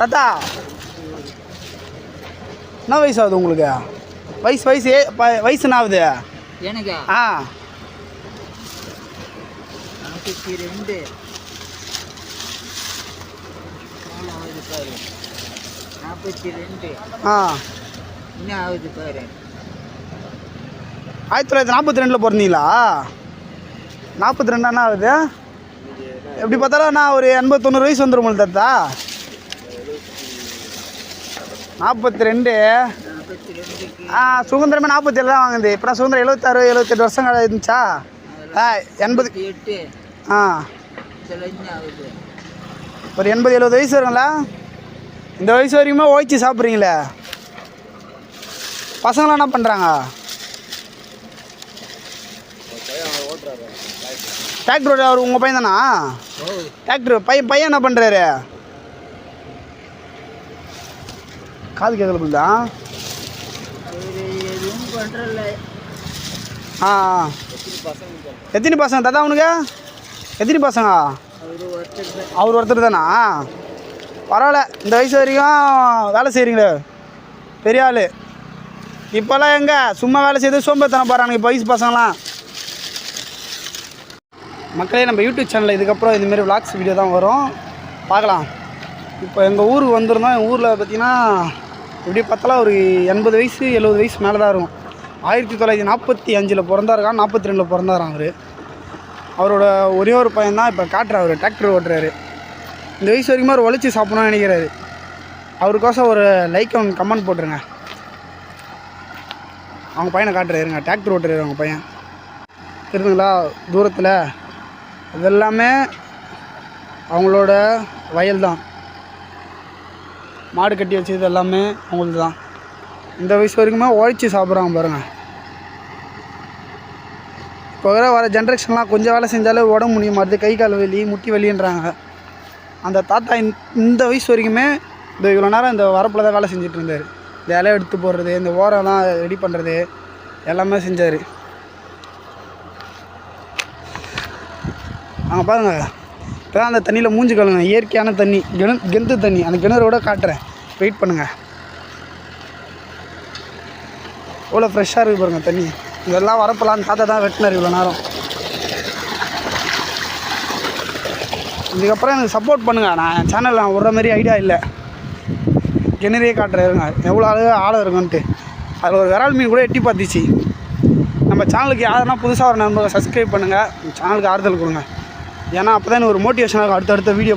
தாத்தா என்ன வயசு ஆகுது உங்களுக்கு? வயசு என்ன ஆகுது எனக்கு? ஆ 42. பாரு 42. ஆ என்ன ஆகுது பாரு. 1942 பிறந்தீங்களா? 42 என்ன ஆகுது? எப்படி பார்த்தாலும் நான் ஒரு 80-90 வயசு வந்துடும் தாத்தா. 42. சுதந்திரமே 47 தான் வாங்குது. இப்போ சுதந்திரம் 76-78 வருஷம் இருந்துச்சா? 88. ஆ ஒரு 80-70 வயசு வருங்களா? இந்த வயசு வரைக்குமே ஓய்ச்சி சாப்பிட்றீங்களே. பசங்களாம் என்ன பண்ணுறாங்க? டிராக்டர் அவர் உங்கள் பையன் தானா? டிராக்டர் பையன் என்ன பண்ணுறாரு? காது கேட்கல தான். ஆ எத்தனை பசங்க தாத்தா உனக்கு? எத்தனை பசங்க? அவர் ஒருத்தர் தானா? பரவாயில்ல, இந்த வயசு வரைக்கும் வேலை செய்கிறீங்களே, பெரிய ஆள். இப்போல்லாம் எங்கே சும்மா வேலை செய்து சோம்பேத்தனம் போகிறானுங்க இப்போ வயசு பசங்களாம். மக்களே, நம்ம யூடியூப் சேனலில் இதுக்கப்புறம் இதுமாரி விளாக்ஸ் வீடியோ தான் வரும், பார்க்கலாம். இப்போ எங்கள் ஊருக்கு வந்திருந்தோம். எங்கள் ஊரில் பார்த்திங்கன்னா எப்படி பார்த்தாலும் ஒரு 80 வயசு 70 வயசு மேலே தான் இருக்கும். 1945 பிறந்தாருக்கா, 42 பிறந்தாராம் அவர். அவரோட ஒரே ஒரு பையன் தான் இப்போ காட்டுறாரு. அவர் டிராக்டர் ஓட்டுறாரு. இந்த வயசு வரைக்கும் அவர் உழைச்சி சாப்பிடணும்னு நினைக்கிறாரு. அவருக்கோசம் ஒரு லைக் ஒன்று கமெண்ட் போட்டுருங்க. அவங்க பையனை காட்டுறாருங்க, டிராக்டர் ஓட்டுறாரு அவங்க பையன். தெரியுதுங்களா? தூரத்தில் இதெல்லாமே அவங்களோட வயல் தான். மாடு கட்டி வச்சது எல்லாமே அவங்களுக்கு தான். இந்த வயசு வரைக்குமே உழைச்சி சாப்பிட்றாங்க பாருங்கள். இப்போ வர ஜென்ரேஷன்லாம் கொஞ்சம் வேலை செஞ்சாலே உடம்பு முடிய மாட்டுது, கை கால் வலி முட்டி வலின்றாங்க. அந்த தாத்தா இந்த வயசு வரைக்குமே இந்த இவ்வளோ நேரம் இந்த வரப்பில் தான் வேலை செஞ்சுட்டு இருந்தார். இந்த இலையை எடுத்து போடுறது, இந்த ஓரெல்லாம் ரெடி பண்ணுறது எல்லாமே செஞ்சார். அங்கே பாருங்கள், இப்போ தான் அந்த தண்ணியில் மூஞ்சி கழுவுங்க. இயற்கையான தண்ணி, கிணத்து தண்ணி. அந்த கிணறோட காட்டுறேன், வெயிட் பண்ணுங்கள். எவ்வளோ ஃப்ரெஷ்ஷாக இருக்குது பாருங்கள் தண்ணி. இதெல்லாம் வரப்போலாம் தாத்தா தான் வெட்டினார் இவ்வளோ நேரம். இதுக்கப்புறம் எனக்கு சப்போர்ட் பண்ணுங்கள். நான் என் சேனலில் நான் விட்ற மாதிரி ஐடியா இல்லை. கிணறியே காட்டுறேருங்க எவ்வளோ ஆழம் இருக்குன்ட்டு. அதில் ஒரு விரால் மீன் கூட எட்டி பார்த்துச்சு. நம்ம சேனலுக்கு யாருன்னா புதுசாக ஒரு நண்பர்கள் சப்ஸ்கிரைப் பண்ணுங்கள், சேனலுக்கு ஆறுதல் கொடுங்க. ஏன்னா அப்போ தான் எனக்கு ஒரு மோட்டிவேஷனாக அடுத்தடுத்த வீடியோ